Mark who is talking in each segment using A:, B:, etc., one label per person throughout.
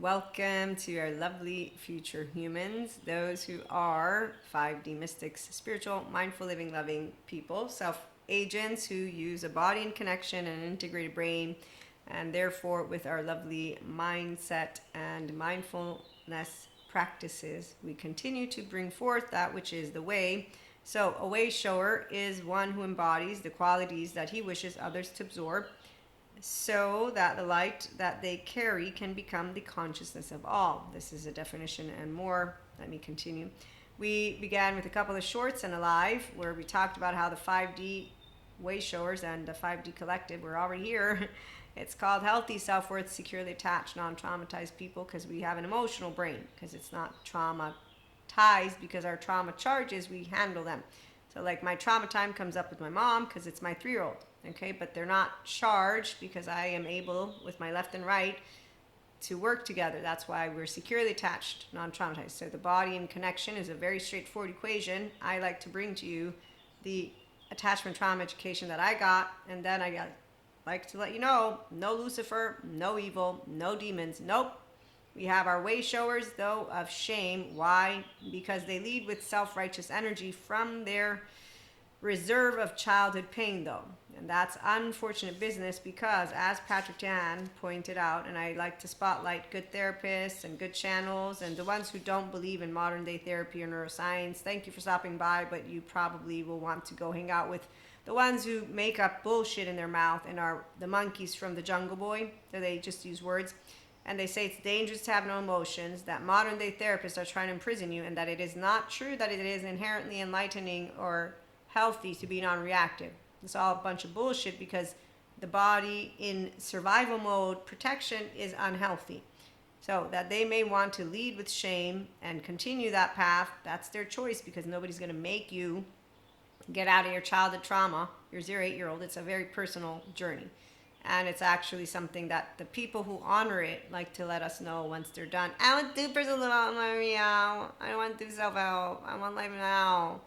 A: Welcome to our lovely future humans, those who are 5D mystics, spiritual, mindful living, loving people, self agents who use a body and connection and an integrated brain, and therefore, with our lovely mindset and mindfulness practices, we continue to bring forth that which is the way. So, a way shower is one who embodies the qualities that he wishes others to absorb so that the light that they carry can become the consciousness of all. This is a definition and more. Let me continue. We began with a couple of shorts and a live where we talked about how the 5D wayshowers and the 5D collective, we're already here. It's called Healthy Self-Worth, Securely Attached, Non-Traumatized People, because we have an emotional brain, because it's not traumatized, because our trauma charges, we handle them. So like my trauma time comes up with my mom because it's my 3-year-old. Okay, but they're not charged because I am able, with my left and right, to work together. That's why we're securely attached, non-traumatized. So the body and connection is a very straightforward equation. I like to bring to you the attachment trauma education that I got, and then like to let you know, no Lucifer, no evil, no demons, nope. We have our way showers, though, of shame. Why? Because they lead with self-righteous energy from their reserve of childhood pain, though. And that's unfortunate business because, as Patrick Dan pointed out, and I like to spotlight good therapists and good channels and the ones who don't believe in modern day therapy or neuroscience, thank you for stopping by, but you probably will want to go hang out with the ones who make up bullshit in their mouth and are the monkeys from the Jungle Boy. So they just use words. And they say it's dangerous to have no emotions, that modern day therapists are trying to imprison you, and that it is not true that it is inherently enlightening or healthy to be non-reactive. It's all a bunch of bullshit because the body in survival mode protection is unhealthy. So that they may want to lead with shame and continue that path, that's their choice, because nobody's going to make you get out of your childhood trauma, your 0 to 8-year-old. It's a very personal journey. And it's actually something that the people who honor it like to let us know once they're done. I want to do personal development. I don't want to do self-help. I want life now.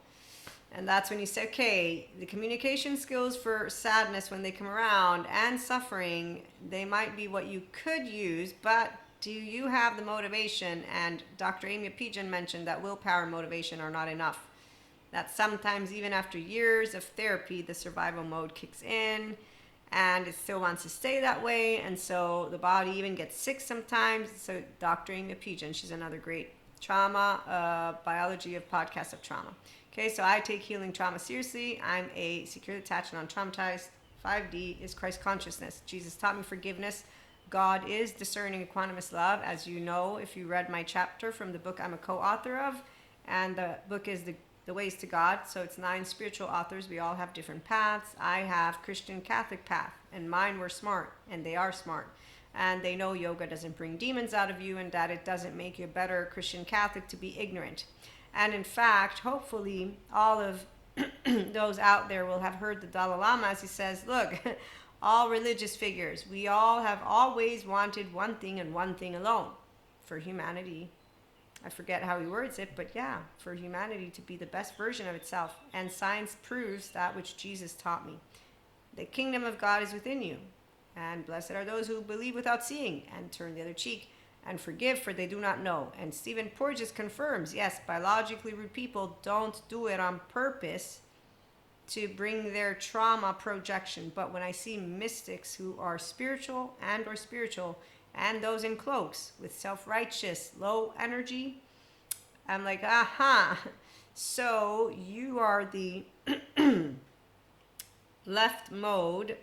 A: And that's when you say, okay, the communication skills for sadness when they come around and suffering, they might be what you could use, but do you have the motivation? And Dr. Amy Pigeon mentioned that willpower and motivation are not enough. That sometimes even after years of therapy, the survival mode kicks in and it still wants to stay that way. And so the body even gets sick sometimes. So Dr. Amy Pigeon, she's another great trauma, biology of podcast of trauma. Okay, so I take healing trauma seriously. I'm a securely attached, non-traumatized. 5D is Christ consciousness. Jesus taught me forgiveness. God is discerning, equanimous love. As you know, if you read my chapter from the book I'm a co-author of, and the book is the Ways to God. So it's 9 spiritual authors. We all have different paths. I have Christian Catholic path, and mine were smart, and they are smart. And they know yoga doesn't bring demons out of you and that it doesn't make you a better Christian Catholic to be ignorant. And in fact, hopefully, all of those out there will have heard the Dalai Lama as he says, look, all religious figures, we all have always wanted one thing and one thing alone, for humanity. I forget how he words it, but yeah, for humanity to be the best version of itself. And science proves that which Jesus taught me. The kingdom of God is within you. And blessed are those who believe without seeing and turn the other cheek. And forgive, for they do not know. And Stephen Porges confirms, yes, biologically rude people don't do it on purpose to bring their trauma projection. But when I see mystics who are spiritual and those in cloaks with self-righteous, low energy, I'm like, aha. So you are the left mode,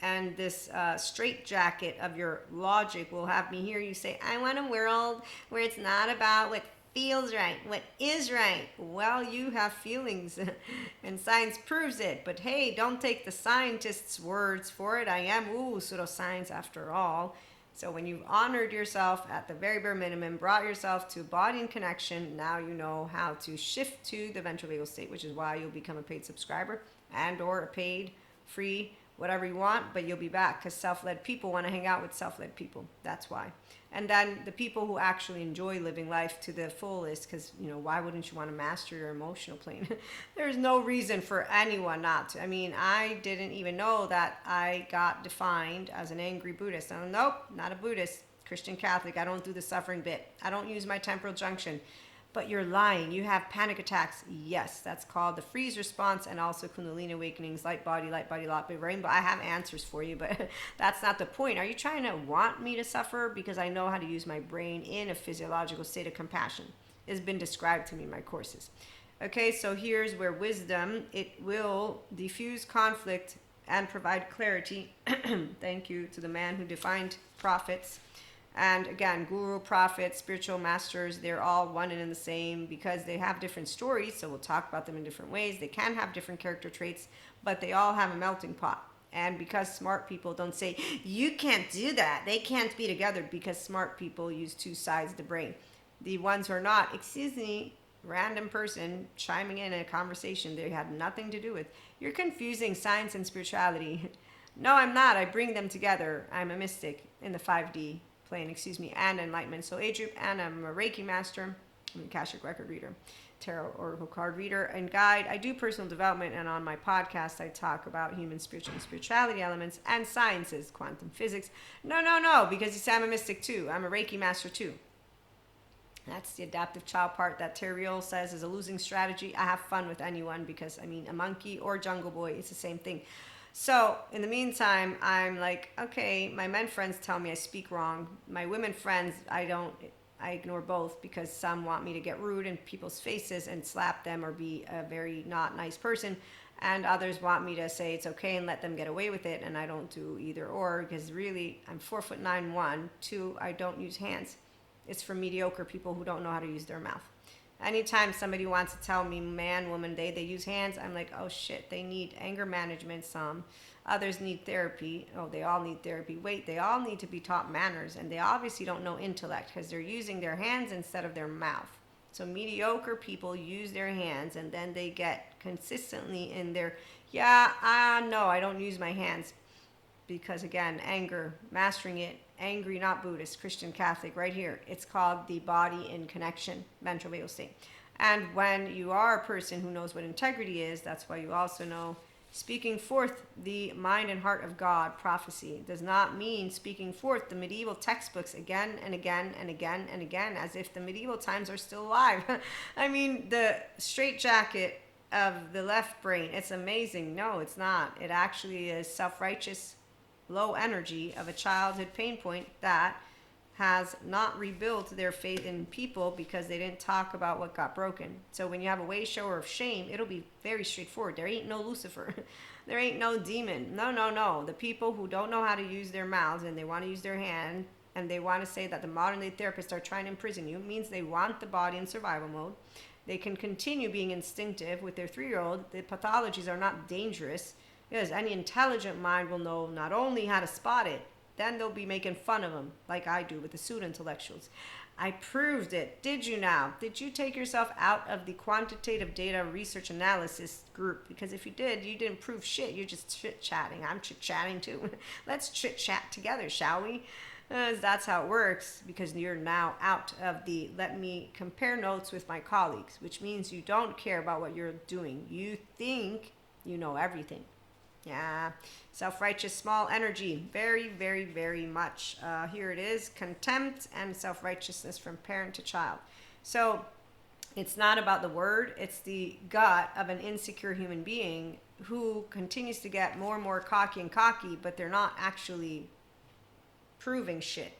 A: and this straitjacket of your logic will have me hear you say, I want a world where it's not about what feels right, what is right. Well, you have feelings, and science proves it. But hey, don't take the scientists' words for it. I am pseudoscience after all. So when you've honored yourself at the very bare minimum, brought yourself to body and connection, now you know how to shift to the ventral vagal state, which is why you'll become a paid subscriber and or a paid, free, whatever you want, but you'll be back because self-led people want to hang out with self-led people. That's why. And then the people who actually enjoy living life to the fullest, because, you know, why wouldn't you want to master your emotional plane? There's no reason for anyone not to. I mean, I didn't even know that I got defined as an angry Buddhist. Nope, not a Buddhist. Christian Catholic, I don't do the suffering bit. I don't use my temporal junction. But you're lying. You have panic attacks. Yes, that's called the freeze response, and also Kundalini awakenings, light body, light big rainbow. I have answers for you, but that's not the point. Are you trying to want me to suffer? Because I know how to use my brain in a physiological state of compassion. It's been described to me in my courses. Okay, so here's where wisdom, it will diffuse conflict and provide clarity. Thank you to the man who defined prophets. And again, guru, prophet, spiritual masters, they're all one and the same because they have different stories. So we'll talk about them in different ways. They can have different character traits, but they all have a melting pot. And because smart people don't say, you can't do that, they can't be together, because smart people use two sides of the brain. The ones who are not, excuse me, random person chiming in a conversation they had nothing to do with. You're confusing science and spirituality. No, I'm not. I bring them together. I'm a mystic in the 5D plane, and enlightenment. So age group, and I'm a Reiki master, I'm a Akashic record reader, tarot oracle card reader, and guide. I do personal development, and on my podcast I talk about human spiritual and spirituality elements and sciences, quantum physics. No, because you say I'm a mystic too. I'm a Reiki master too. That's the adaptive child part that Terriol says is a losing strategy. I have fun with anyone because, a monkey or jungle boy, it's the same thing. So in the meantime, I'm like, okay, my men friends tell me I speak wrong. My women friends, I ignore both, because some want me to get rude in people's faces and slap them or be a very not nice person. And others want me to say it's okay and let them get away with it. And I don't do either or, because really I'm 4'9", 1, 2, I don't use hands. It's for mediocre people who don't know how to use their mouth. Anytime somebody wants to tell me man, woman, they use hands, I'm like, oh shit, they need anger management, some. Others need therapy. Oh, they all need therapy. Wait, they all need to be taught manners, and they obviously don't know intellect because they're using their hands instead of their mouth. So mediocre people use their hands, and then they get consistently in their, no, I don't use my hands. Because again, anger, mastering it, angry, not Buddhist, Christian, Catholic, right here. It's called the body in connection, mental vagal state. And when you are a person who knows what integrity is, that's why you also know speaking forth the mind and heart of God, prophecy, does not mean speaking forth the medieval textbooks again and again and again and again, as if the medieval times are still alive. The straitjacket of the left brain, it's amazing. No, it's not. It actually is self-righteous, low energy of a childhood pain point that has not rebuilt their faith in people because they didn't talk about what got broken. So when you have a wayshower of shame, it'll be very straightforward. There ain't no Lucifer. There ain't no demon. No. The people who don't know how to use their mouths and they want to use their hand and they want to say that the modern day therapists are trying to imprison you, means they want the body in survival mode. They can continue being instinctive with their 3-year-old. The pathologies are not dangerous, because any intelligent mind will know not only how to spot it, then they'll be making fun of them, like I do with the pseudo-intellectuals. I proved it. Did you now? Did you take yourself out of the quantitative data research analysis group? Because if you did, you didn't prove shit. You're just chit-chatting. I'm chit-chatting too. Let's chit-chat together, shall we? That's how it works, because you're now out of the let me compare notes with my colleagues, which means you don't care about what you're doing. You think you know everything. Yeah, self-righteous, small energy, very, very, very much. Here it is, contempt and self-righteousness from parent to child. So it's not about the word, it's the gut of an insecure human being who continues to get more and more cocky, but they're not actually proving shit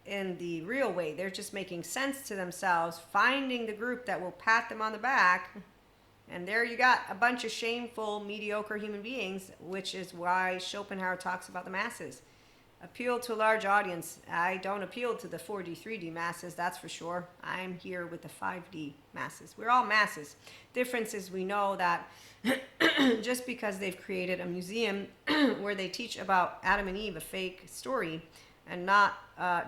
A: in the real way. They're just making sense to themselves, finding the group that will pat them on the back. And there you got a bunch of shameful, mediocre human beings, which is why Schopenhauer talks about the masses. Appeal to a large audience. I don't appeal to the 4D, 3D masses, that's for sure. I'm here with the 5D masses. We're all masses. Difference is we know that just because they've created a museum where they teach about Adam and Eve, a fake story, and not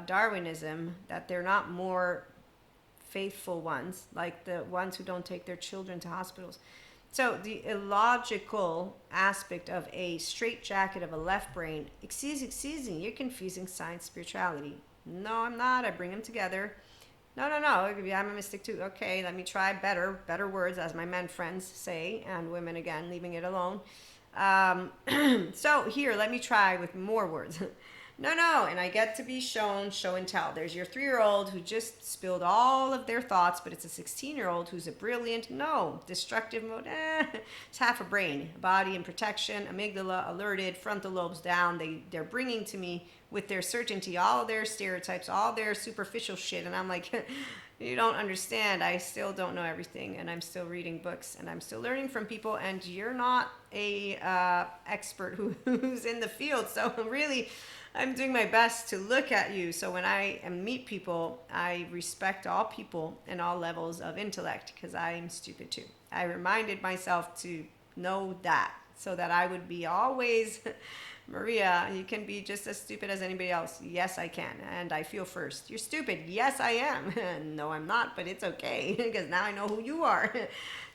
A: Darwinism, that they're not more faithful ones, like the ones who don't take their children to hospitals. So the illogical aspect of a straitjacket of a left brain, excuse me, you're confusing science, spirituality. No, I'm not. I bring them together. No. I'm a mystic too. Okay, let me try better words, as my men friends say, and women again, leaving it alone. So here, let me try with more words. No, and I get to be shown show and tell. There's your 3-year-old who just spilled all of their thoughts, but it's a 16-year-old who's a brilliant, no, destructive mode. It's half a brain, body and protection, amygdala alerted, frontal lobes down. They're bringing to me with their certainty all their stereotypes, all their superficial shit, and I'm like, you don't understand. I still don't know everything, and I'm still reading books, and I'm still learning from people, and you're not a expert who's in the field. So really, I'm doing my best to look at you. So when I meet people, I respect all people and all levels of intellect, because I'm stupid too. I reminded myself to know that, so that I would be always, Maria, you can be just as stupid as anybody else. Yes, I can. And I feel first. You're stupid. Yes, I am. No, I'm not, but it's okay, because now I know who you are.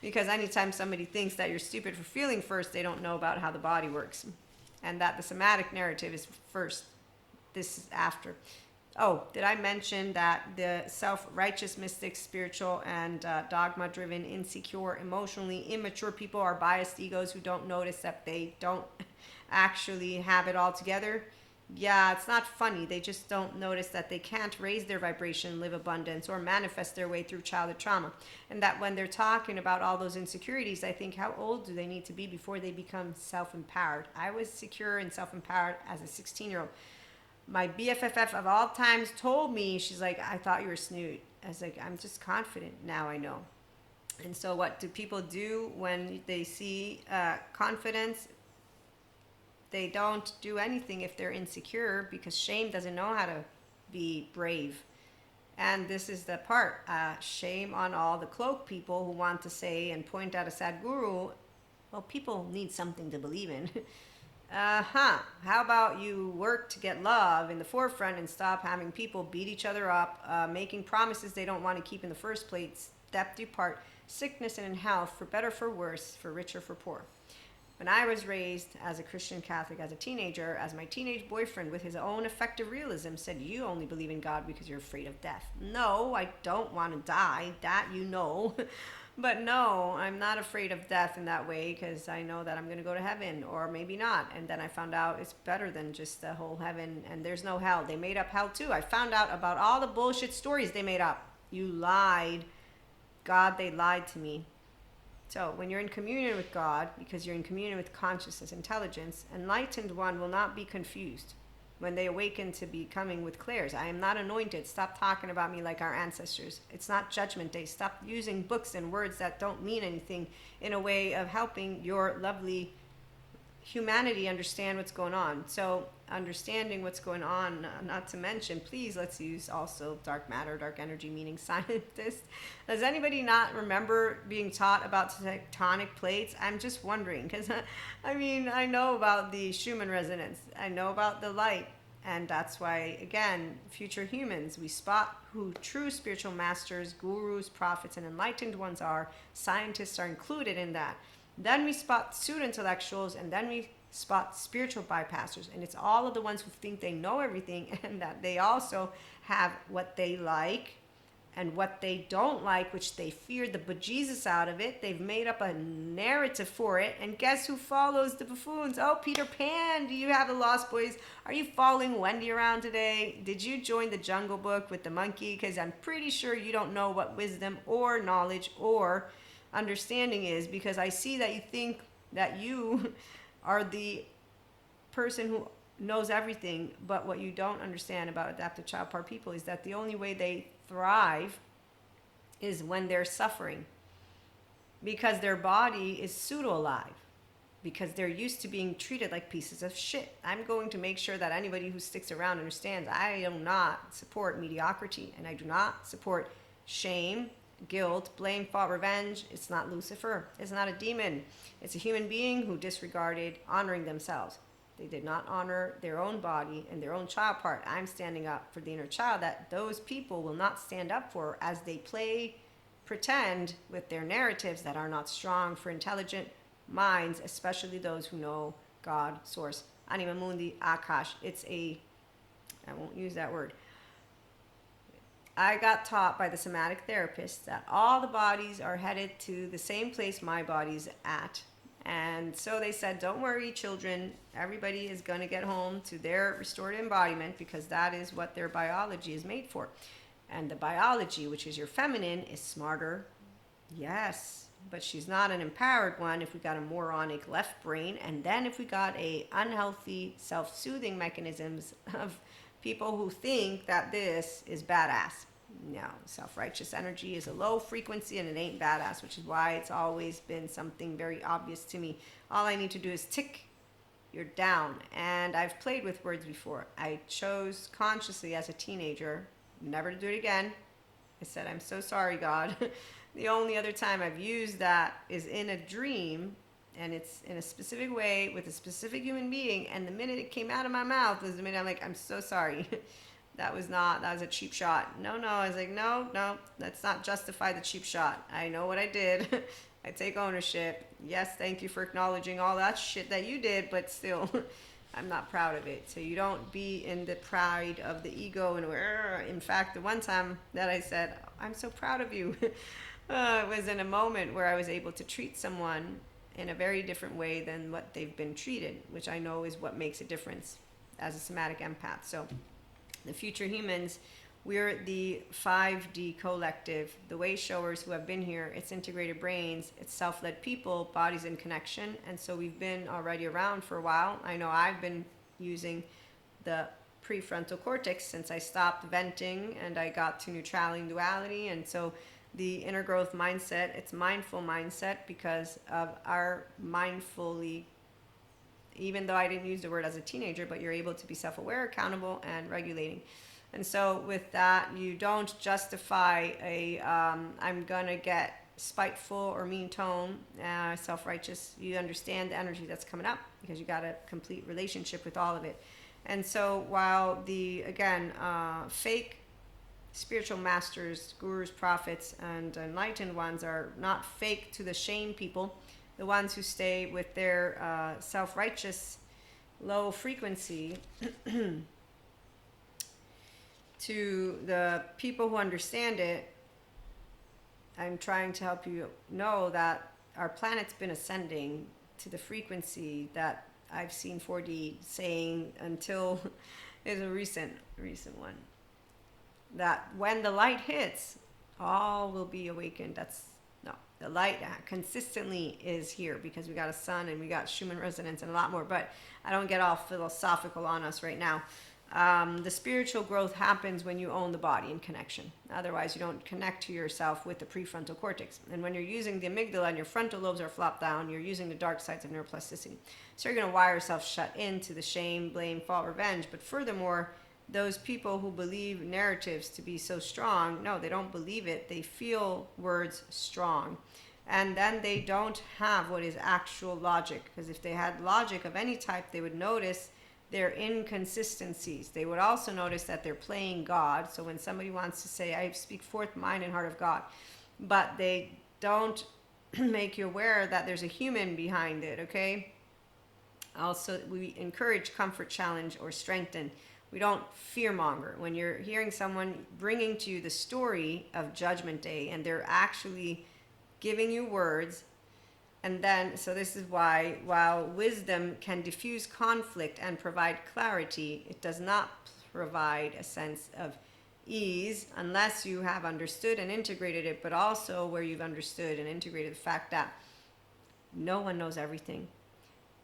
A: Because anytime somebody thinks that you're stupid for feeling first, they don't know about how the body works. And that the somatic narrative is first. This is after. Oh, did I mention that the self-righteous, mystic, spiritual, and dogma-driven, insecure, emotionally immature people are biased egos who don't notice that they don't actually have it all together? Yeah, it's not funny. They just don't notice that they can't raise their vibration, live abundance, or manifest their way through childhood trauma. And that when they're talking about all those insecurities, I think, how old do they need to be before they become self-empowered? I was secure and self-empowered as a 16-year-old. My BFFF of all times told me, she's like, I thought you were snoot. I was like, I'm just confident. Now I know. And so what do people do when they see confidence? They don't do anything if they're insecure, because shame doesn't know how to be brave. And this is the part, shame on all the cloak people who want to say and point out a Sadhguru, well, people need something to believe in. How about you work to get love in the forefront and stop having people beat each other up, making promises they don't want to keep in the first place, step apart, sickness and in health, for better, for worse, for richer, for poor. When I was raised as a Christian Catholic, as a teenager, as my teenage boyfriend with his own effective realism said, you only believe in God because you're afraid of death. No, I don't want to die, that you know. But no, I'm not afraid of death in that way, because I know that I'm going to go to heaven, or maybe not. And then I found out it's better than just the whole heaven, and there's no hell. They made up hell too. I found out about all the bullshit stories they made up. You lied. God, they lied to me. So when you're in communion with God, because you're in communion with consciousness, intelligence, enlightened one will not be confused when they awaken to becoming with clairs. I am not anointed. Stop talking about me like our ancestors. It's not judgment day. Stop using books and words that don't mean anything in a way of helping your lovely humanity understand what's going on. So understanding what's going on, not to mention, please, let's use also dark matter, dark energy, meaning scientist. Does anybody not remember being taught about tectonic plates? I'm just wondering, because I mean, I know about the Schumann resonance, I know about the light, and that's why, again, future humans, we spot who true spiritual masters, gurus, prophets, and enlightened ones are. Scientists are included in that. Then we spot pseudo-intellectuals, and then we spot spiritual bypassers. And it's all of the ones who think they know everything, and that they also have what they like and what they don't like, which they fear the bejesus out of it. They've made up a narrative for it. And guess who follows the buffoons? Oh, Peter Pan, do you have the Lost Boys? Are you following Wendy around today? Did you join the Jungle Book with the monkey? Because I'm pretty sure you don't know what wisdom or knowledge or understanding is, because I see that you think that you are the person who knows everything. But what you don't understand about adaptive child part people is that the only way they thrive is when they're suffering, because their body is pseudo alive, because they're used to being treated like pieces of shit. I'm going to make sure that anybody who sticks around understands I do not support mediocrity, and I do not support shame, guilt, blame, fault, revenge. It's not Lucifer. It's not a demon. It's a human being who disregarded honoring themselves. They did not honor their own body and their own child part. I'm standing up for the inner child that those people will not stand up for, as they pretend with their narratives that are not strong for intelligent minds, especially those who know God, Source, Anima Mundi, Akash. I won't use that word. I got taught by the somatic therapist that all the bodies are headed to the same place my body's at. And so they said, don't worry, children, everybody is going to get home to their restorative embodiment because that is what their biology is made for. And the biology, which is your feminine, is smarter. Yes, but she's not an empowered one if we got a moronic left brain. And then if we got a unhealthy self-soothing mechanisms of people who think that this is badass. No, self-righteous energy is a low frequency and it ain't badass, which is why it's always been something very obvious to me. All I need to do is tick, you're down. And I've played with words before. I chose consciously as a teenager never to do it again. I said, I'm so sorry, God. The only other time I've used that is in a dream, and it's in a specific way with a specific human being, and the minute it came out of my mouth was the minute I'm like, I'm so sorry. That was a cheap shot. No, I was like, no, let's not justify the cheap shot. I know what I did. I take ownership. Yes, thank you for acknowledging all that shit that you did, but still, I'm not proud of it. So you don't be in the pride of the ego. And in fact, the one time that I said, I'm so proud of you, it was in a moment where I was able to treat someone in a very different way than what they've been treated, which I know is what makes a difference as a somatic empath. So the future humans, we're the 5D collective, the wayshowers who have been here. It's integrated brains, it's self-led people, bodies in connection. And so we've been already around for a while. I know I've been using the prefrontal cortex since I stopped venting and I got to neutrality and duality. And so the inner growth mindset, it's mindful mindset because of our mindfully, even though I didn't use the word as a teenager, but you're able to be self-aware, accountable, and regulating. And so with that, you don't justify I'm going to get spiteful or mean tone, self-righteous. You understand the energy that's coming up because you got a complete relationship with all of it. And so while the, again, fake spiritual masters, gurus, prophets, and enlightened ones are not fake to the shame people, the ones who stay with their self-righteous low frequency, to the people who understand it, I'm trying to help you know that our planet's been ascending to the frequency that I've seen 4D saying until is a recent one, that when the light hits, all will be awakened. The light consistently is here because we got a sun and we got Schumann resonance and a lot more, but I don't get all philosophical on us right now. The spiritual growth happens when you own the body in connection. Otherwise, you don't connect to yourself with the prefrontal cortex. And when you're using the amygdala and your frontal lobes are flopped down, you're using the dark sides of neuroplasticity. So you're going to wire yourself shut into the shame, blame, fault, revenge. But furthermore, those people who believe narratives to be so strong, no, they don't believe it. They feel words strong. And then they don't have what is actual logic. Because if they had logic of any type, they would notice their inconsistencies. They would also notice that they're playing God. So when somebody wants to say, I speak forth mind and heart of God, but they don't make you aware that there's a human behind it, okay? Also, we encourage comfort, challenge, or strengthen. We don't fearmonger. When you're hearing someone bringing to you the story of Judgment Day and they're actually giving you words, and then, so this is why, while wisdom can diffuse conflict and provide clarity, it does not provide a sense of ease unless you have understood and integrated it, but also where you've understood and integrated the fact that no one knows everything.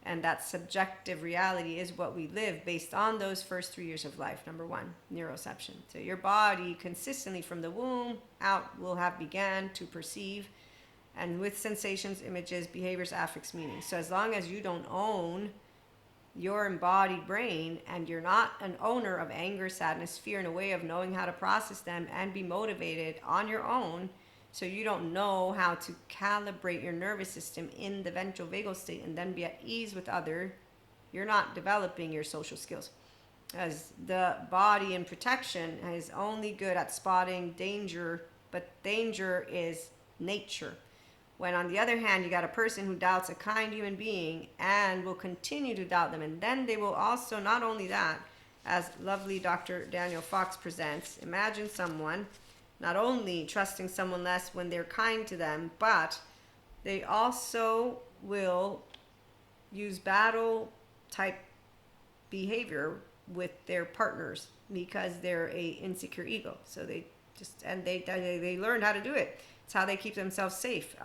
A: And that subjective reality is what we live based on those first 3 years of life. Number one, neuroception. So your body consistently from the womb out will have began to perceive, and with sensations, images, behaviors, affects, meanings. So as long as you don't own your embodied brain and you're not an owner of anger, sadness, fear, and a way of knowing how to process them and be motivated on your own, so you don't know how to calibrate your nervous system in the ventral vagal state and then be at ease with other, you're not developing your social skills. As the body in protection is only good at spotting danger, but danger is nature. When on the other hand, you got a person who doubts a kind human being and will continue to doubt them. And then they will also, not only that, as lovely Dr. Daniel Fox presents, imagine someone not only trusting someone less when they're kind to them, but they also will use battle type behavior with their partners because they're a insecure ego. So they learned how to do it. It's how they keep themselves safe.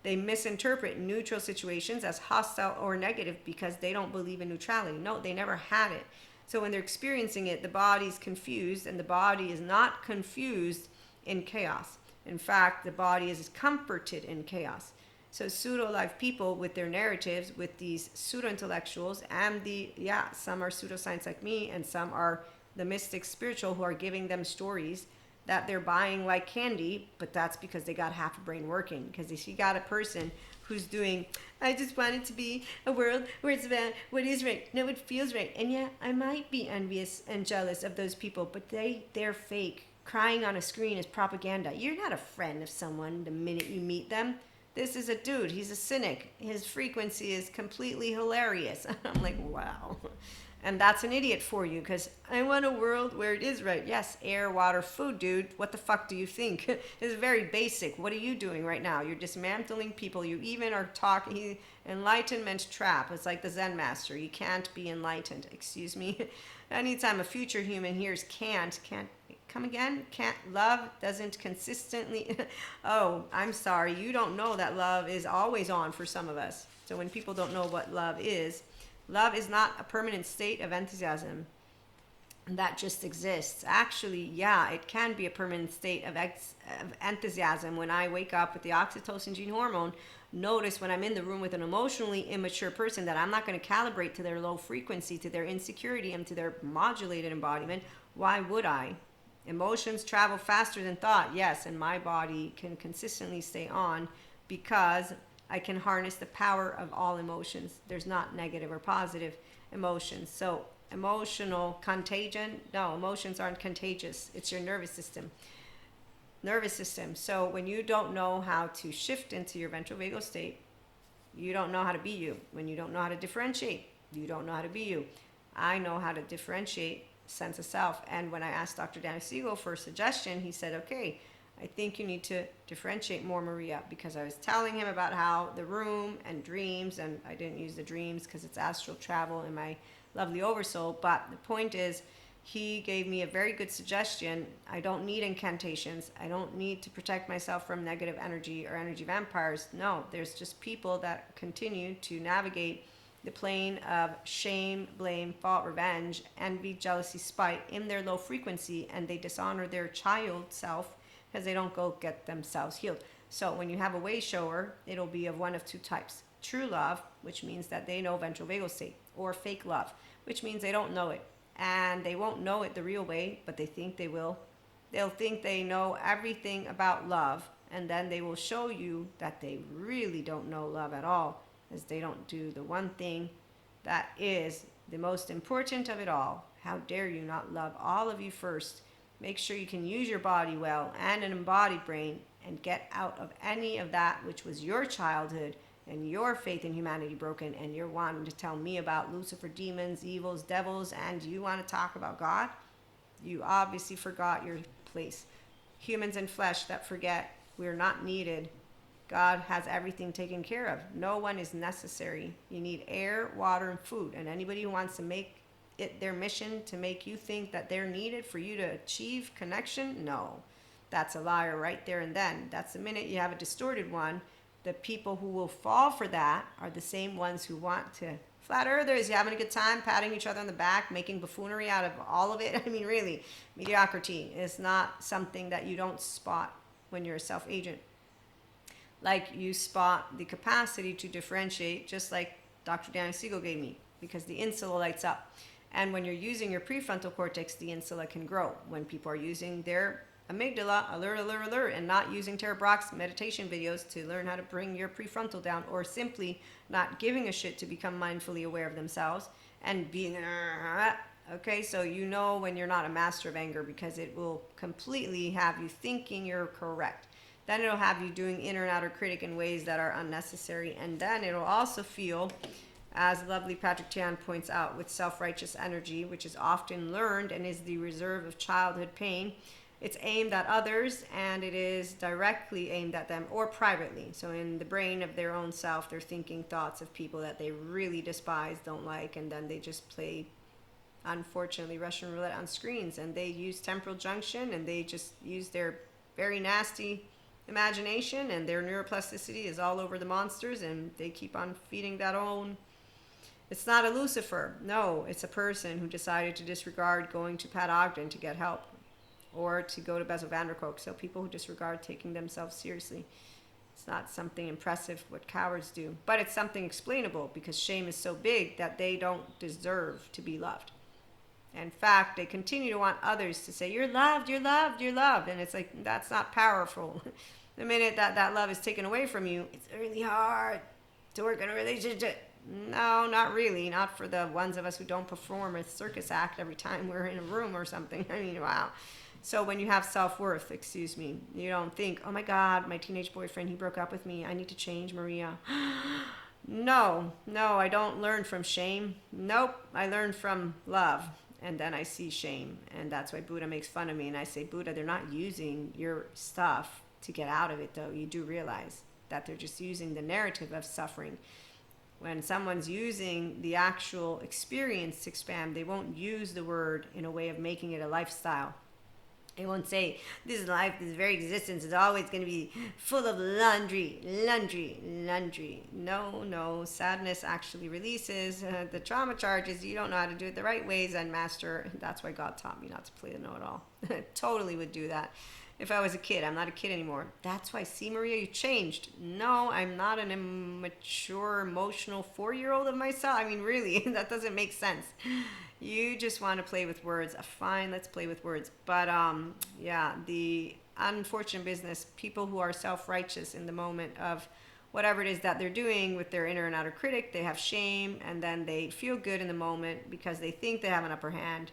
A: They misinterpret neutral situations as hostile or negative because they don't believe in neutrality. No, they never had it. So when they're experiencing it, the body's confused, and the body is not confused in chaos. In fact, the body is comforted in chaos. So pseudo-life people with their narratives, with these pseudo-intellectuals, and some are pseudoscience like me, and some are the mystic spiritual who are giving them stories that they're buying like candy, but that's because they got half a brain working. Because if you got a person who's doing, I just want it to be a world where it's about what is right, no, what feels right. And yeah, I might be envious and jealous of those people, but they're fake. Crying on a screen is propaganda. You're not a friend of someone the minute you meet them. This is a dude. He's a cynic. His frequency is completely hilarious. I'm like, wow. And that's an idiot for you, because I want a world where it is right. Yes, air, water, food, dude. What the fuck do you think? It's very basic. What are you doing right now? You're dismantling people. You even are talking enlightenment trap. It's like the Zen master. You can't be enlightened. Excuse me. Anytime a future human hears can't come again? Can't, love doesn't consistently. Oh, I'm sorry. You don't know that love is always on for some of us. So when people don't know what love is not a permanent state of enthusiasm that just exists. Actually, yeah, it can be a permanent state of enthusiasm. When I wake up with the oxytocin gene hormone, notice when I'm in the room with an emotionally immature person that I'm not going to calibrate to their low frequency, to their insecurity, and to their modulated embodiment. Why would I? Emotions travel faster than thought, yes, and my body can consistently stay on because I can harness the power of all emotions. There's not negative or positive emotions. So emotional contagion, no, emotions aren't contagious. It's your nervous system. So when you don't know how to shift into your ventral vagal state, you don't know how to be you. When you don't know how to differentiate, you don't know how to be you. I know how to differentiate sense of self. And when I asked Dr. Daniel Siegel for a suggestion, he said, okay, I think you need to differentiate more, Maria, because I was telling him about how the room and dreams, and I didn't use the dreams because it's astral travel in my lovely oversoul, but the point is, he gave me a very good suggestion. I don't need incantations. I don't need to protect myself from negative energy or energy vampires. No, there's just people that continue to navigate the plane of shame, blame, fault, revenge, envy, jealousy, spite in their low frequency, and they dishonor their child self because they don't go get themselves healed. So when you have a wayshower, it'll be of one of two types. True love, which means that they know ventral vagal state, or fake love, which means they don't know it. And they won't know it the real way, but they think they will. They'll think they know everything about love, and then they will show you that they really don't know love at all, as they don't do the one thing that is the most important of it all. How dare you not love all of you first? Make sure you can use your body well and an embodied brain and get out of any of that which was your childhood and your faith in humanity broken, and you're wanting to tell me about Lucifer, demons, evils, devils, and you want to talk about God? You obviously forgot your place. Humans in flesh that forget we're not needed. God has everything taken care of. No one is necessary. You need air, water, and food. And anybody who wants to make it their mission to make you think that they're needed for you to achieve connection, no. That's a liar right there and then. That's the minute you have a distorted one. The people who will fall for that are the same ones who want to. Flat earthers, you having a good time, patting each other on the back, making buffoonery out of all of it. I mean, really, mediocrity is not something that you don't spot when you're a self-agent. Like you spot the capacity to differentiate, just like Dr. Daniel Siegel gave me, because the insula lights up. And when you're using your prefrontal cortex, the insula can grow. When people are using their amygdala, alert, and not using Tara Brach's meditation videos to learn how to bring your prefrontal down, or simply not giving a shit to become mindfully aware of themselves and being, okay, so you know when you're not a master of anger, because it will completely have you thinking you're correct. Then it'll have you doing inner and outer critic in ways that are unnecessary, and then it'll also feel, as lovely Patrick Tian points out, with self-righteous energy, which is often learned and is the reserve of childhood pain. It's aimed at others, and it is directly aimed at them or privately. So in the brain of their own self, they're thinking thoughts of people that they really despise, don't like, and then they just play, unfortunately, Russian roulette on screens. And they use temporal junction, and they just use their very nasty imagination, and their neuroplasticity is all over the monsters, and they keep on feeding that own. It's not a Lucifer. No, it's a person who decided to disregard going to Pat Ogden to get help, or to go to Bessel van der Kolk. So people who disregard taking themselves seriously. It's not something impressive what cowards do, but it's something explainable, because shame is so big that they don't deserve to be loved. In fact, they continue to want others to say, you're loved, you're loved, you're loved. And it's like, that's not powerful. The minute that love is taken away from you, it's really hard to work in a relationship. No, not really. Not for the ones of us who don't perform a circus act every time we're in a room or something. I mean, wow. So when you have self-worth, you don't think, oh my God, my teenage boyfriend, he broke up with me. I need to change, Maria. No, I don't learn from shame. Nope, I learn from love. And then I see shame. And that's why Buddha makes fun of me. And I say, Buddha, they're not using your stuff to get out of it, though. You do realize that they're just using the narrative of suffering. When someone's using the actual experience to expand, they won't use the word in a way of making it a lifestyle. They won't say, this life, this very existence is always going to be full of laundry. No. Sadness actually releases the trauma charges. You don't know how to do it the right way, Zen master. That's why God taught me not to play the know-it-all. Totally would do that. If I was a kid, I'm not a kid anymore. That's why, see, Maria, you changed. No, I'm not an immature, emotional 4-year-old of myself. I mean, really, that doesn't make sense. You just want to play with words. Fine, let's play with words. But yeah, the unfortunate business, people who are self-righteous in the moment of whatever it is that they're doing with their inner and outer critic, they have shame, and then they feel good in the moment because they think they have an upper hand,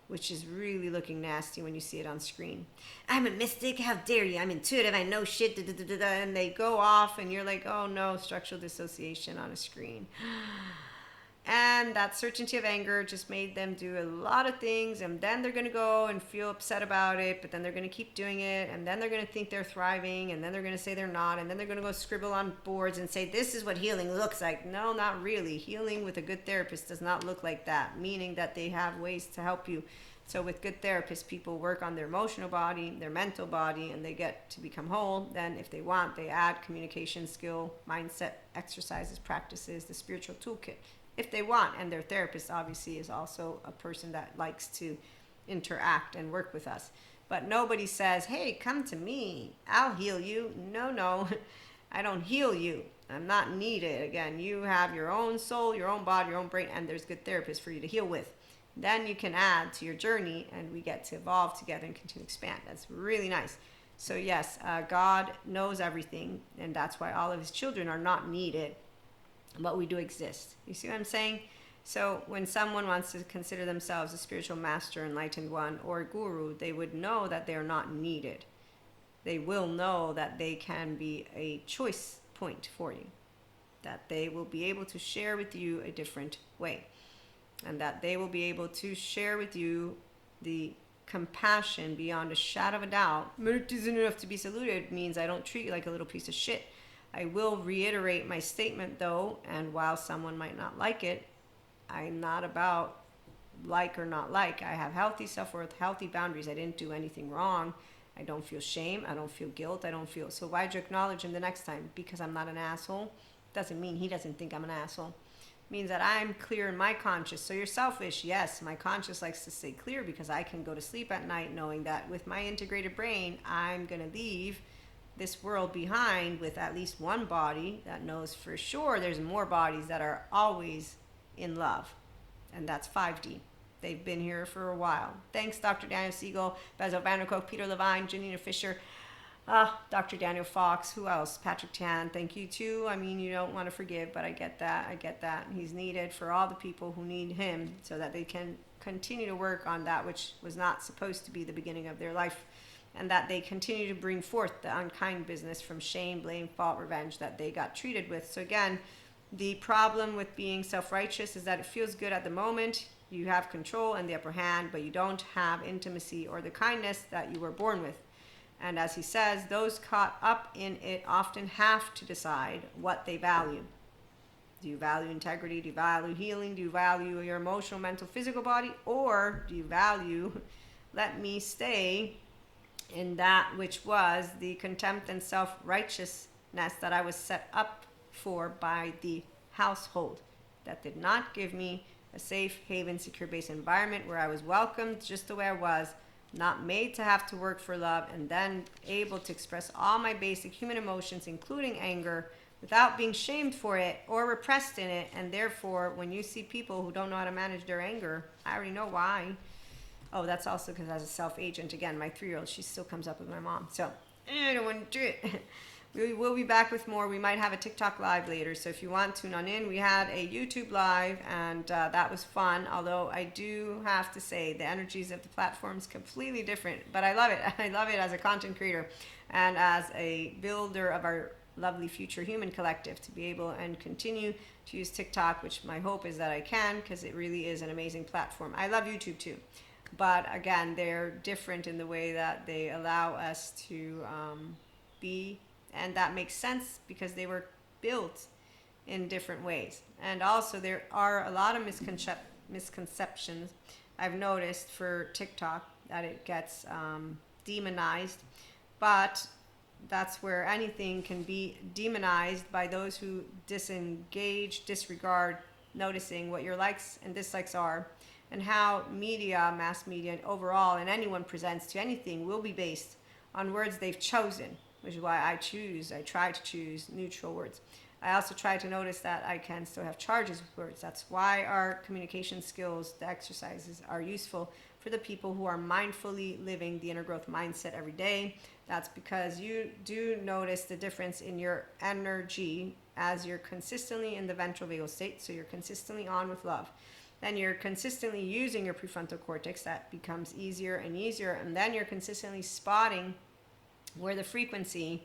A: which is really looking nasty when you see it on screen. I'm a mystic, how dare you? I'm intuitive, I know shit, and they go off, and you're like, oh no, structural dissociation on a screen. And that certainty of anger just made them do a lot of things, and then they're going to go and feel upset about it, but then they're going to keep doing it, and then they're going to think they're thriving, and then they're going to say they're not, and then they're going to go scribble on boards and say, this is what healing looks like. No, not really. Healing with a good therapist does not look like that, meaning that they have ways to help you. So with good therapists, people work on their emotional body, their mental body, and they get to become whole. Then if they want, they add communication skill, mindset, exercises, practices, the spiritual toolkit, if they want. And their therapist obviously is also a person that likes to interact and work with us. But nobody says, hey, come to me, I'll heal you. No, I don't heal you. I'm not needed. Again, you have your own soul, your own body, your own brain, and there's good therapists for you to heal with. Then you can add to your journey, and we get to evolve together and continue to expand. That's really nice. So yes, God knows everything, and that's why all of his children are not needed, but we do exist. You see what I'm saying? So when someone wants to consider themselves a spiritual master, enlightened one, or a guru, they would know that they are not needed. They will know that they can be a choice point for you, that they will be able to share with you a different way, and that they will be able to share with you the compassion beyond a shadow of a doubt. It isn't enough to be saluted means I don't treat you like a little piece of shit. I will reiterate my statement though, and while someone might not like it, I'm not about like or not like. I have healthy self-worth, healthy boundaries. I didn't do anything wrong. I don't feel shame. I don't feel guilt. I don't feel... So why'd you acknowledge him the next time? Because I'm not an asshole? Doesn't mean he doesn't think I'm an asshole. Means that I'm clear in my conscious. So you're selfish. Yes, my conscious likes to stay clear because I can go to sleep at night knowing that with my integrated brain, I'm going to leave this world behind with at least one body that knows for sure there's more bodies that are always in love. And that's 5D. They've been here for a while. Thanks, Dr. Daniel Siegel, Bessel van der Kolk, Peter Levine, Janina Fisher, Dr. Daniel Fox, who else? Patrick Tan, thank you too. I mean, you don't want to forgive, but I get that. He's needed for all the people who need him so that they can continue to work on that which was not supposed to be the beginning of their life, and that they continue to bring forth the unkind business from shame, blame, fault, revenge that they got treated with. So again, the problem with being self-righteous is that it feels good at the moment. You have control and the upper hand, but you don't have intimacy or the kindness that you were born with. And as he says, those caught up in it often have to decide what they value. Do you value integrity? Do you value healing? Do you value your emotional, mental, physical body? Or do you value, let me stay in that which was the contempt and self-righteousness that I was set up for by the household that did not give me a safe haven, secure base environment where I was welcomed just the way I was, not made to have to work for love, and then able to express all my basic human emotions, including anger, without being shamed for it or repressed in it. And therefore, when you see people who don't know how to manage their anger, I already know why. Oh, that's also because as a self-agent, again, my 3-year-old, she still comes up with my mom. So, I don't want to do it. We will be back with more. We might have a TikTok live later. So if you want to tune on in, we had a YouTube live, and that was fun. Although I do have to say the energies of the platform's completely different. But I love it. I love it as a content creator and as a builder of our lovely future human collective to be able and continue to use TikTok, which my hope is that I can, because it really is an amazing platform. I love YouTube too. But again, they're different in the way that they allow us to be. And that makes sense because they were built in different ways. And also there are a lot of misconceptions I've noticed for TikTok, that it gets demonized. But that's where anything can be demonized by those who disengage, disregard, noticing what your likes and dislikes are, and how media, mass media overall, and anyone presents to anything will be based on words they've chosen, which is why I try to choose neutral words. I also try to notice that I can still have charges with words. That's why our communication skills, the exercises, are useful for the people who are mindfully living the inner growth mindset every day. That's because you do notice the difference in your energy as you're consistently in the ventral vagal state, so you're consistently on with love. Then you're consistently using your prefrontal cortex. That becomes easier and easier, and then you're consistently spotting where the frequency,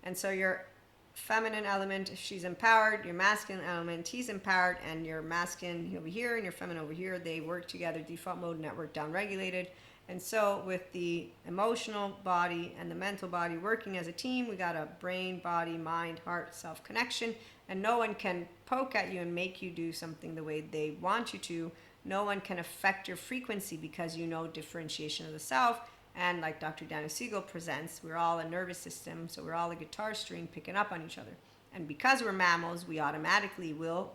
A: and so your feminine element, she's empowered, your masculine element, he's empowered, and your masculine over here and your feminine over here, they work together, default mode, network down regulated. And so with the emotional body and the mental body working as a team, we got a brain, body, mind, heart, self connection, and no one can poke at you and make you do something the way they want you to. No one can affect your frequency because you know differentiation of the self. And like Dr. Daniel Siegel presents, we're all a nervous system, so we're all a guitar string picking up on each other. And because we're mammals, we automatically will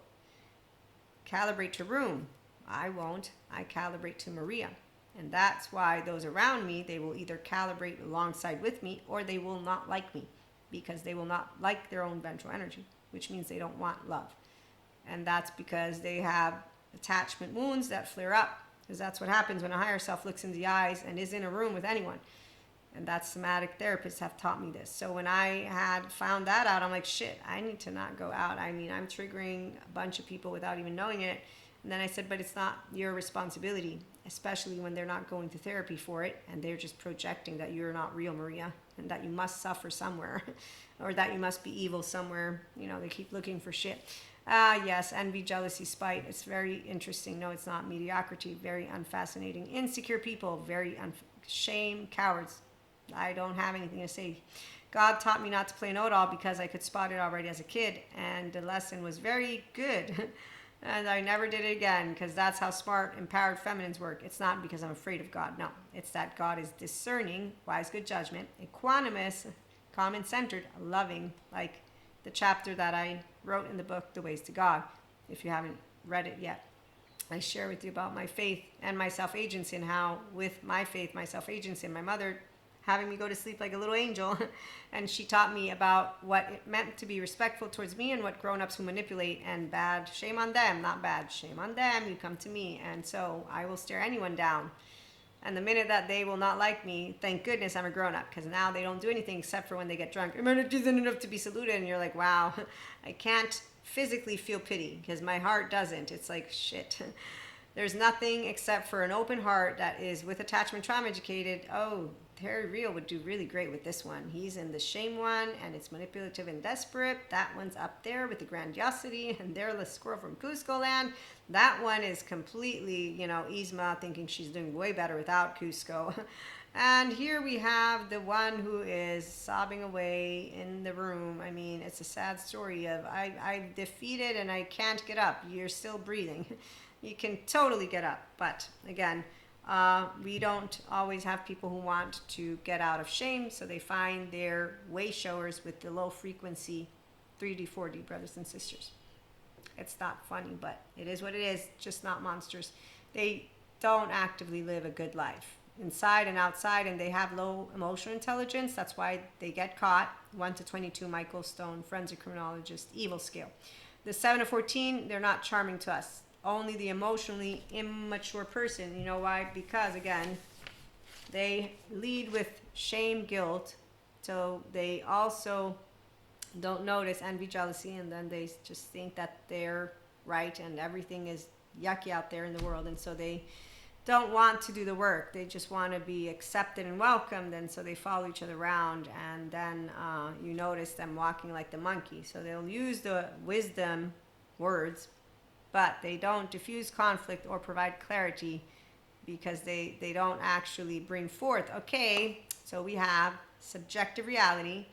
A: calibrate to room. I won't. I calibrate to Maria. And that's why those around me, they will either calibrate alongside with me or they will not like me because they will not like their own ventral energy, which means they don't want love. And that's because they have attachment wounds that flare up. Because that's what happens when a higher self looks in the eyes and is in a room with anyone. And that's somatic therapists have taught me this. So when I had found that out, I'm like, shit, I need to not go out. I mean, I'm triggering a bunch of people without even knowing it. And then I said, but it's not your responsibility, especially when they're not going to therapy for it. And they're just projecting that you're not real, Maria, and that you must suffer somewhere or that you must be evil somewhere. You know, they keep looking for shit. Yes, envy, jealousy, spite. It's very interesting. No, it's not. Mediocrity, very unfascinating. Insecure people, very shame, cowards. I don't have anything to say. God taught me not to play know-it-all because I could spot it already as a kid, and the lesson was very good. And I never did it again because that's how smart, empowered feminines work. It's not because I'm afraid of God. No, it's that God is discerning, wise, good judgment, equanimous, calm-centered, loving, like the chapter that I wrote in the book, The Ways to God. If you haven't read it yet, I share with you about my faith and my self-agency and how with my faith, my self-agency, and my mother having me go to sleep like a little angel, and she taught me about what it meant to be respectful towards me and what grown-ups who manipulate and bad, shame on them, not bad, shame on them, you come to me. And so I will stare anyone down. And the minute that they will not like me, thank goodness I'm a grown-up, because now they don't do anything except for when they get drunk. Your energy isn't enough to be saluted, and you're like, wow, I can't physically feel pity because my heart doesn't. It's like, shit. There's nothing except for an open heart that is with attachment trauma educated. Oh, Harry Real would do really great with this one. He's in the shame one, and it's manipulative and desperate. That one's up there with the grandiosity, and there, the squirrel from Cusco land. That one is completely, Yzma thinking she's doing way better without Cusco. And here we have the one who is sobbing away in the room. I mean, it's a sad story of, I'm defeated and I can't get up. You're still breathing. You can totally get up. But again, we don't always have people who want to get out of shame, so they find their wayshowers with the low frequency 3D, 4D brothers and sisters. It's not funny, but it is what it is, just not monsters. They don't actively live a good life inside and outside, and they have low emotional intelligence. That's why they get caught. 1 to 22, Michael Stone, forensic criminologist, evil scale. The 7 to 14, they're not charming to us. Only the emotionally immature person. You know why? Because, again, they lead with shame, guilt, so they also don't notice envy, jealousy, and then they just think that they're right and everything is yucky out there in the world, and so they don't want to do the work. They just want to be accepted and welcomed, and so they follow each other around, and then you notice them walking like the monkey. So they'll use the wisdom words, but they don't diffuse conflict or provide clarity because they don't actually bring forth. Okay, so we have subjective reality.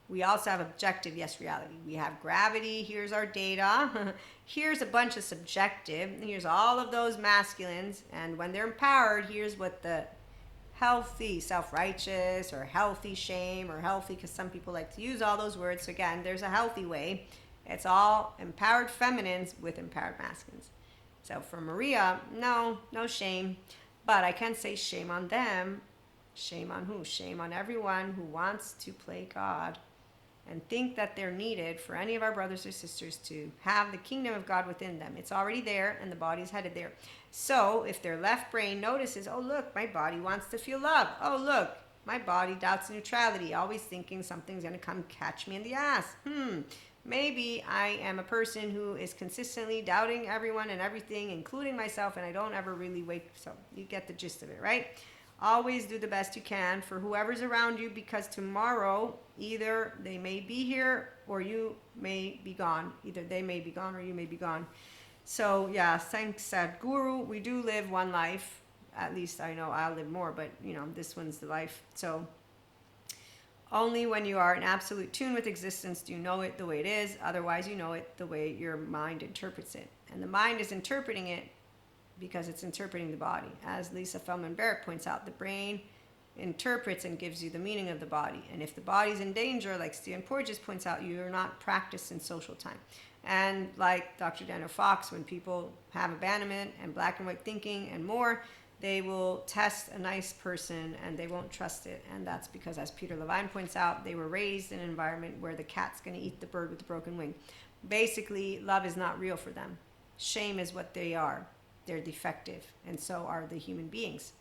A: We also have objective, yes, reality. We have gravity. Here's our data. Here's a bunch of subjective. Here's all of those masculines. And when they're empowered, here's what the healthy self-righteous or healthy shame or healthy, because some people like to use all those words. So again, there's a healthy way. It's all empowered feminines with empowered masculines. So for Maria, no shame. But I can say shame on them. Shame on who? Shame on everyone who wants to play God and think that they're needed for any of our brothers or sisters to have the kingdom of God within them. It's already there, and the body's headed there. So if their left brain notices, oh, look, my body wants to feel love. Oh, look, my body doubts neutrality, always thinking something's going to come catch me in the ass. Maybe I am a person who is consistently doubting everyone and everything, including myself, and I don't ever really wake. So you get the gist of it, right? Always do the best you can for whoever's around you, because tomorrow either they may be here or you may be gone. Either they may be gone or you may be gone. So yeah, thanks Sadhguru. We do live one life. At least I know I'll live more, but this one's the life. So only when you are in absolute tune with existence do you know it the way it is. Otherwise, you know it the way your mind interprets it. And the mind is interpreting it because it's interpreting the body. As Lisa Feldman Barrett points out, the brain interprets and gives you the meaning of the body. And if the body's in danger, like Stephen Porges points out, you're not practiced in social time. And like Dr. Daniel Fox, when people have abandonment and black and white thinking and more, they will test a nice person and they won't trust it. And that's because, as Peter Levine points out, they were raised in an environment where the cat's going to eat the bird with the broken wing. Basically, love is not real for them. Shame is what they are. They're defective, and so are the human beings.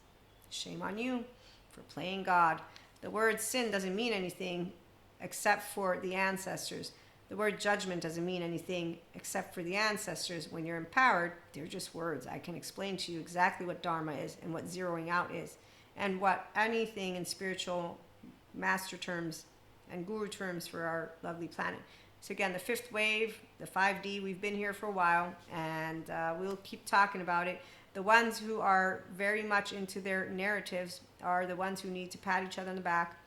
A: Shame on you for playing God. The word sin doesn't mean anything except for the ancestors. The word judgment doesn't mean anything except for the ancestors. When you're empowered, they're just words. I can explain to you exactly what Dharma is and what zeroing out is and what anything in spiritual master terms and guru terms for our lovely planet. So again, the fifth wave, the 5D, we've been here for a while, and we'll keep talking about it. The ones who are very much into their narratives are the ones who need to pat each other on the back.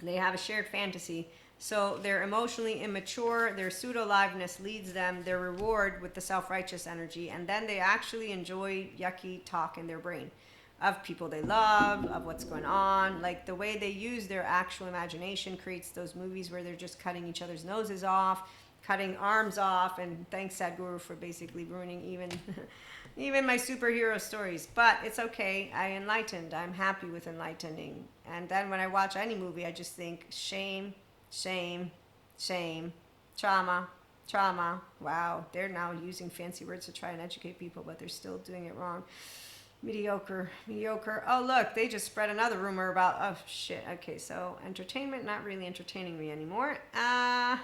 A: They have a shared fantasy. So they're emotionally immature, their pseudo-aliveness leads them, their reward with the self-righteous energy, and then they actually enjoy yucky talk in their brain of people they love, of what's going on. Like the way they use their actual imagination creates those movies where they're just cutting each other's noses off, cutting arms off, and thanks Sadhguru for basically ruining even my superhero stories. But it's okay, I enlightened, I'm happy with enlightening. And then when I watch any movie, I just think shame, shame, shame, trauma, trauma. Wow, they're now using fancy words to try and educate people, but they're still doing it wrong. Mediocre. Oh, look, they just spread another rumor about, oh, shit. Okay, so entertainment, not really entertaining me anymore. I'm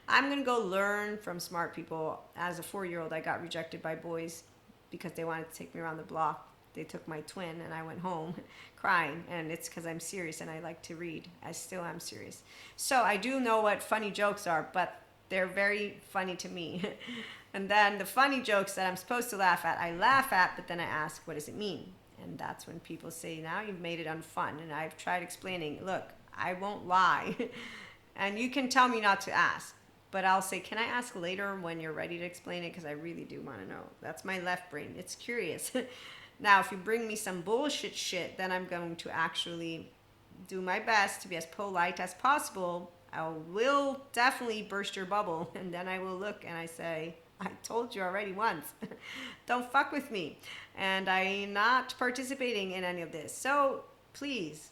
A: going to go learn from smart people. As a 4-year-old, I got rejected by boys because they wanted to take me around the block. they took my twin, and I went home crying. And it's because I'm serious and I like to read. I still am serious. So I do know what funny jokes are, but they're very funny to me. And then the funny jokes that I'm supposed to laugh at, I laugh at, but then I ask, what does it mean? And that's when people say, now you've made it unfun. And I've tried explaining, look, I won't lie. And you can tell me not to ask. But I'll say, can I ask later when you're ready to explain it? Because I really do want to know. That's my left brain. It's curious. Now, if you bring me some bullshit shit, then I'm going to actually do my best to be as polite as possible. I will definitely burst your bubble. And then I will look and I say, I told you already once. Don't fuck with me. And I'm not participating in any of this. So please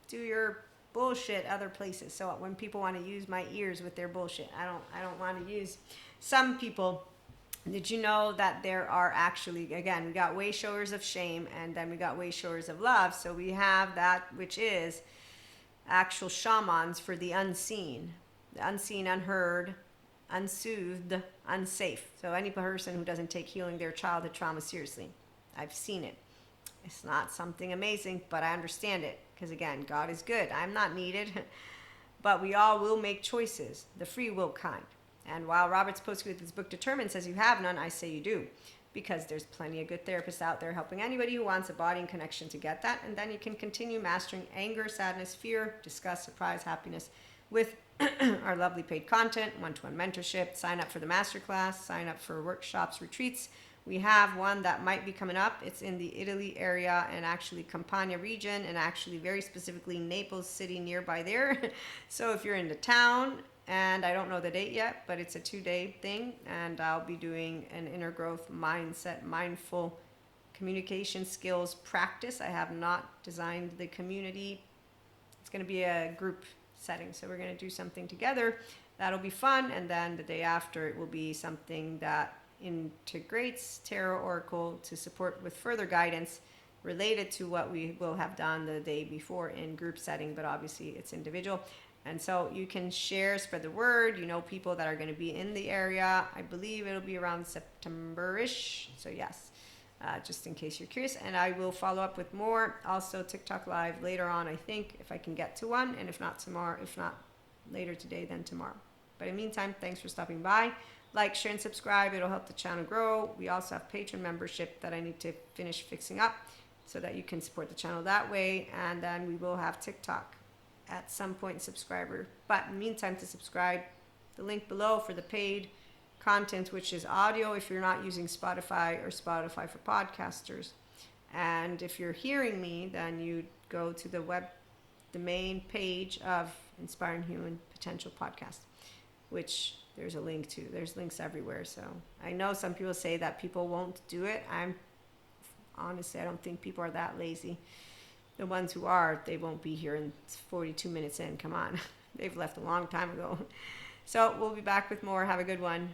A: do your bullshit other places. So when people want to use my ears with their bullshit, I don't want to use some people. Did you know that there are actually, again, we got wayshowers of shame, and then we got wayshowers of love. So we have that which is actual shamans for the unseen, unheard, unsoothed, unsafe. So any person who doesn't take healing their childhood trauma seriously, I've seen it. It's not something amazing, but I understand it. Because again, God is good. I'm not needed. But we all will make choices, the free will kind. And while Robert Sapolsky with his book Determined says you have none, I say you do. Because there's plenty of good therapists out there helping anybody who wants a body and connection to get that. And then you can continue mastering anger, sadness, fear, disgust, surprise, happiness with our lovely paid content, one-to-one mentorship, sign up for the masterclass, sign up for workshops, retreats. We have one that might be coming up. It's in the Italy area and actually Campania region, and actually very specifically Naples city nearby there. So if you're in the town, and I don't know the date yet, but it's a 2-day thing, and I'll be doing an inner growth mindset, mindful communication skills practice. I have not designed the community. It's going to be a group setting, so we're going to do something together. That'll be fun, and then the day after it will be something that integrates tarot oracle to support with further guidance related to what we will have done the day before in group setting, but obviously it's individual. And so you can share, spread the word. You know people that are going to be in the area. I believe it'll be around September-ish. So yes, just in case you're curious. And I will follow up with more. Also TikTok live later on, I think, if I can get to one. And if not tomorrow, if not later today, then tomorrow. But in the meantime, thanks for stopping by. Like, share, and subscribe. It'll help the channel grow. We also have Patreon membership that I need to finish fixing up so that you can support the channel that way. And then we will have TikTok at some point, subscriber. But in the meantime, to subscribe, the link below for the paid content, which is audio if you're not using Spotify or Spotify for podcasters. And if you're hearing me, then you go to the main page of Inspiring Human Potential podcast, which there's a link to. There's links everywhere. So I know some people say that people won't do it. Honestly, I don't think people are that lazy. The ones who are, they won't be here in 42 minutes in. Come on. They've left a long time ago. So we'll be back with more. Have a good one.